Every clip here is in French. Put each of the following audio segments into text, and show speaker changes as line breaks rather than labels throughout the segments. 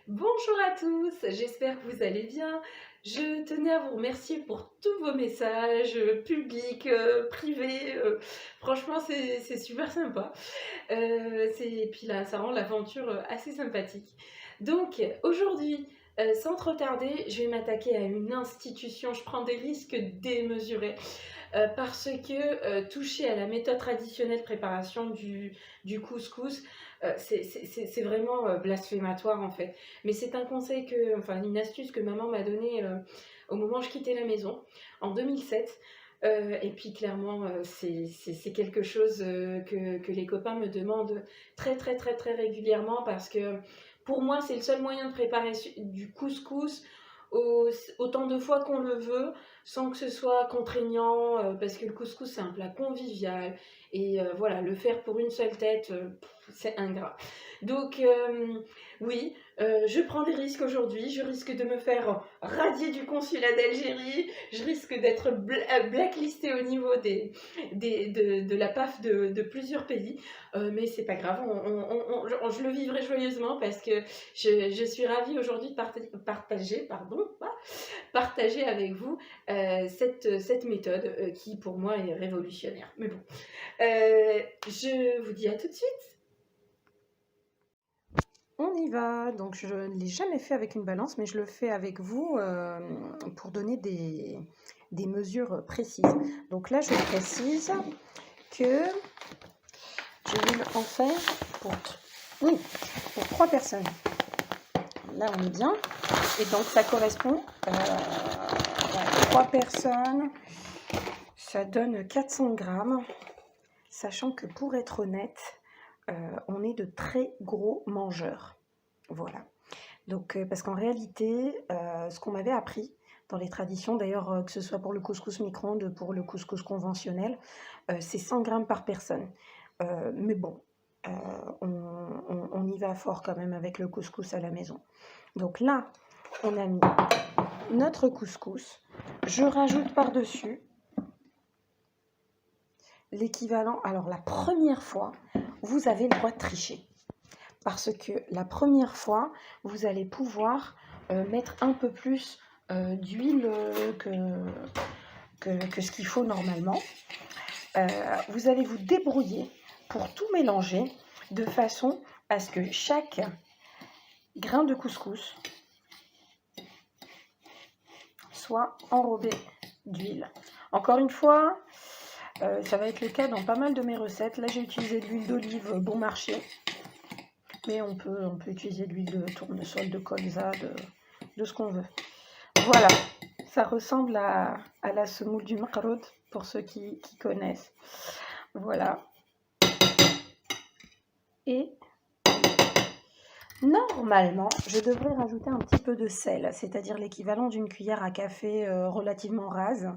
Bonjour à tous, j'espère que vous allez bien. Je tenais à vous remercier pour tous vos messages publics, privés. Franchement, c'est super sympa. Et puis là, ça rend l'aventure assez sympathique. Donc, aujourd'hui, sans trop tarder, je vais m'attaquer à une institution. Je prends des risques démesurés parce que toucher à la méthode traditionnelle de préparation du couscous, c'est vraiment blasphématoire en fait. Mais c'est un conseil enfin une astuce que maman m'a donnée au moment où je quittais la maison en 2007. Et puis clairement, c'est quelque chose que les copains me demandent très très très très régulièrement parce que pour moi c'est le seul moyen de préparer du couscous autant de fois qu'on le veut sans que ce soit contraignant, parce que le couscous c'est un plat convivial et voilà, le faire pour une seule tête, c'est ingrat. Donc oui, je prends des risques aujourd'hui, je risque de me faire radier du consulat d'Algérie, je risque d'être blacklistée au niveau de la PAF de plusieurs pays, mais c'est pas grave, je le vivrai joyeusement parce que je suis ravie aujourd'hui de partager avec vous cette méthode qui pour moi est révolutionnaire. Mais bon, je vous dis à tout de suite.
On y va. Donc je ne l'ai jamais fait avec une balance, mais je le fais avec vous pour donner des mesures précises. Donc là, je précise que je vais en faire pour, oui, pour 3 personnes. Là, on est bien. Et donc, ça correspond à 3 personnes. Ça donne 400 grammes. Sachant que pour être honnête, on est de très gros mangeurs. Voilà. Donc, parce qu'en réalité, ce qu'on m'avait appris dans les traditions, d'ailleurs, que ce soit pour le couscous micro-ondes, pour le couscous conventionnel, c'est 100 grammes par personne. Mais bon, euh, on y va fort quand même avec le couscous à la maison. Donc là, on a mis notre couscous. Je rajoute par-dessus l'équivalent. Alors, la première fois, vous avez le droit de tricher. Parce que la première fois, vous allez pouvoir mettre un peu plus d'huile que ce qu'il faut normalement. Vous allez vous débrouiller pour tout mélanger de façon à ce que chaque grain de couscous soit enrobé d'huile. Encore une fois, ça va être le cas dans pas mal de mes recettes. Là, j'ai utilisé de l'huile d'olive bon marché. Mais on peut utiliser de l'huile de tournesol, de colza, de ce qu'on veut. Voilà, ça ressemble à la semoule du macaroud, pour ceux qui connaissent. Voilà. Et normalement, je devrais rajouter un petit peu de sel, c'est-à-dire l'équivalent d'une cuillère à café relativement rase.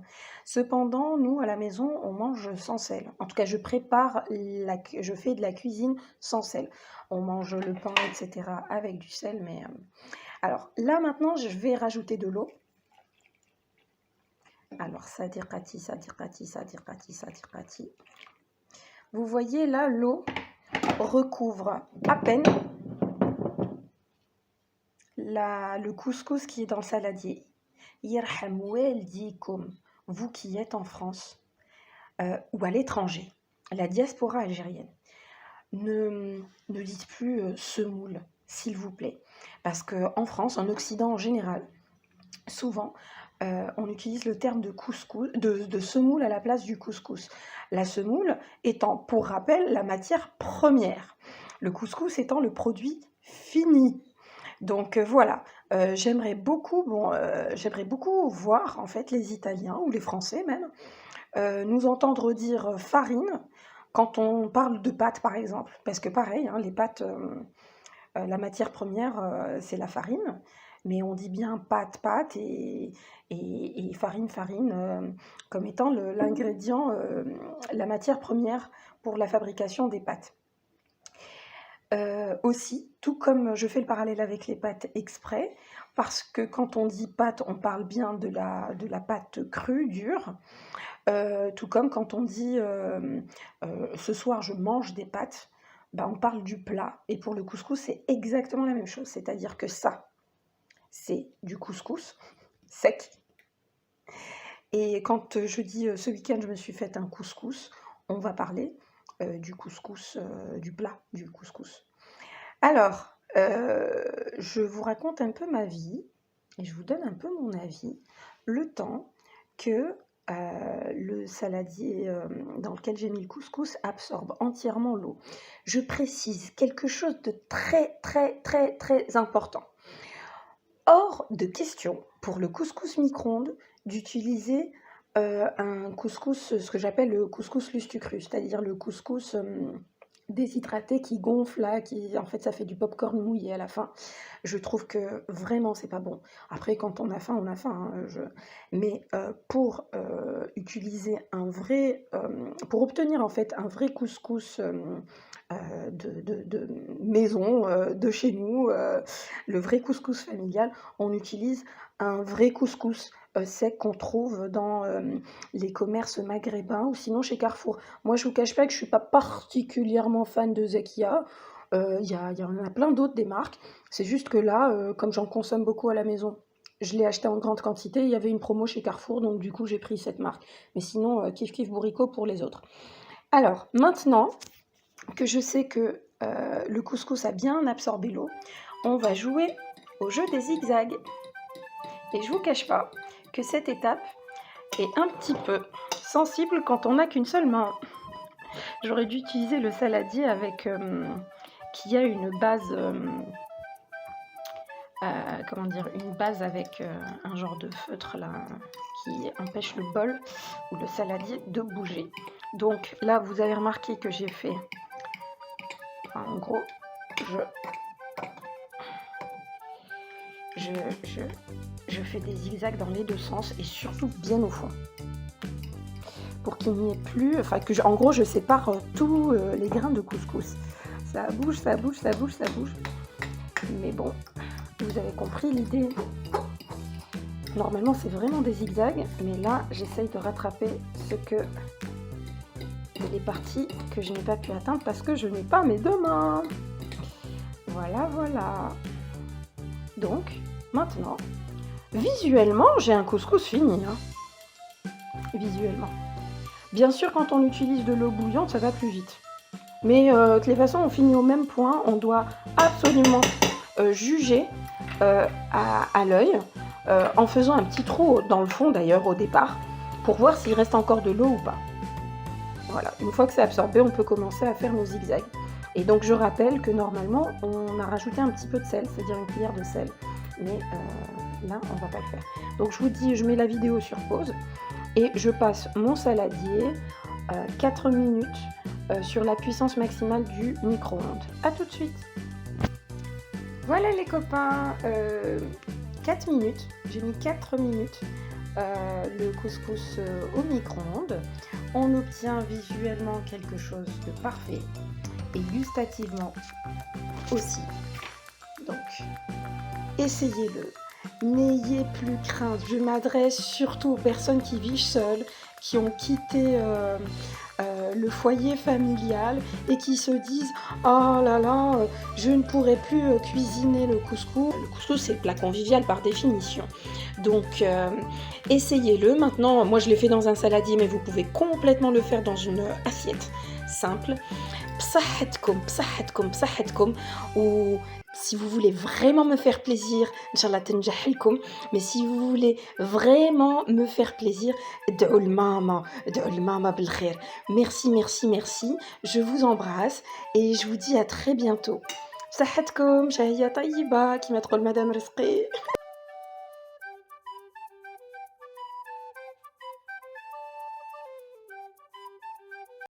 Cependant, nous, à la maison, on mange sans sel. En tout cas, je fais de la cuisine sans sel. On mange le pain, etc. avec du sel, mais... Alors, là, maintenant, je vais rajouter de l'eau. Alors, ça dirati. Vous voyez, là, l'eau recouvre à peine le couscous qui est dans le saladier. Yirham waldikum, vous qui êtes en France ou à l'étranger, la diaspora algérienne, ne dites plus semoule, s'il vous plaît. Parce qu'en France, en Occident en général, souvent, on utilise le terme de couscous, de semoule à la place du couscous. La semoule étant, pour rappel, la matière première. Le couscous étant le produit fini. Donc voilà, j'aimerais beaucoup voir en fait les Italiens ou les Français même nous entendre dire farine quand on parle de pâtes par exemple, parce que pareil, hein, les pâtes, la matière première c'est la farine, mais on dit bien pâte et farine comme étant l'ingrédient, la matière première pour la fabrication des pâtes. Aussi, tout comme je fais le parallèle avec les pâtes exprès, parce que quand on dit pâte, on parle bien de la pâte crue, dure, tout comme quand on dit ce soir je mange des pâtes, bah, on parle du plat. Et pour le couscous, c'est exactement la même chose. C'est-à-dire que ça, c'est du couscous sec. Et quand je dis ce week-end, je me suis fait un couscous, on va parler du couscous, du plat du couscous. Alors, je vous raconte un peu ma vie et je vous donne un peu mon avis, le temps que le saladier dans lequel j'ai mis le couscous absorbe entièrement l'eau. Je précise quelque chose de très, très, très, très important. Hors de question, pour le couscous micro-ondes, d'utiliser un couscous, ce que j'appelle le couscous lustucru, c'est-à-dire le couscous déshydraté qui gonfle, là, en fait, ça fait du popcorn mouillé à la fin. Je trouve que vraiment, c'est pas bon. Après, quand on a faim, on a faim, hein, mais pour utiliser pour obtenir en fait un vrai couscous de maison, de chez nous, le vrai couscous familial, on utilise un vrai couscous sec qu'on trouve dans les commerces maghrébins ou sinon chez Carrefour. Moi, je vous cache pas que je suis pas particulièrement fan de Zekia. Il y en a plein d'autres des marques. C'est juste que là, comme j'en consomme beaucoup à la maison, je l'ai acheté en grande quantité. Il y avait une promo chez Carrefour, donc du coup, j'ai pris cette marque. Mais sinon, kiff kiff bourricot pour les autres. Alors, maintenant que je sais que le couscous a bien absorbé l'eau, on va jouer au jeu des zigzags. Et je vous cache pas que cette étape est un petit peu sensible quand on n'a qu'une seule main. J'aurais dû utiliser le saladier avec qui a une base une base avec un genre de feutre là qui empêche le bol ou le saladier de bouger. Donc là, vous avez remarqué que j'ai fait, en gros, je fais des zigzags dans les deux sens et surtout bien au fond. Pour qu'il n'y ait plus, en gros, je sépare tous les grains de couscous. Ça bouge, ça bouge, ça bouge, ça bouge. Mais bon, vous avez compris l'idée. Normalement, c'est vraiment des zigzags, mais là, j'essaye de rattraper les parties que je n'ai pas pu atteindre parce que je n'ai pas mes deux mains. Voilà, voilà. Donc, maintenant, visuellement, j'ai un couscous fini. Hein. Visuellement. Bien sûr, quand on utilise de l'eau bouillante, ça va plus vite. Mais de toutes les façons, on finit au même point. On doit absolument juger à l'œil, en faisant un petit trou dans le fond d'ailleurs au départ, pour voir s'il reste encore de l'eau ou pas. Voilà, une fois que c'est absorbé, on peut commencer à faire nos zigzags. Et donc je rappelle que normalement, on a rajouté un petit peu de sel, c'est-à-dire une cuillère de sel. Mais là, on va pas le faire. Donc je vous dis, je mets la vidéo sur pause et je passe mon saladier 4 minutes sur la puissance maximale du micro-ondes. A tout de suite. Voilà les copains, 4 minutes, j'ai mis 4 minutes le couscous au micro-ondes. On obtient visuellement quelque chose de parfait et gustativement aussi. Donc, essayez-le. N'ayez plus crainte. Je m'adresse surtout aux personnes qui vivent seules, qui ont quitté le foyer familial et qui se disent « Oh là là, je ne pourrai plus cuisiner le couscous ». Le couscous, c'est le plat convivial par définition. Donc, essayez-le. Maintenant, moi, je l'ai fait dans un saladier, mais vous pouvez complètement le faire dans une assiette simple. Psahatkom, psahatkom, psahatkom. Ou si vous voulez vraiment me faire plaisir, Inch'Allah tenjahilkom, mais si vous voulez vraiment me faire plaisir, Da'ul mama bil khair. Merci, merci, merci. Je vous embrasse et je vous dis à très bientôt. Psahatkom, shahiyya tayyiba, qui m'a trop le madame Rizqi.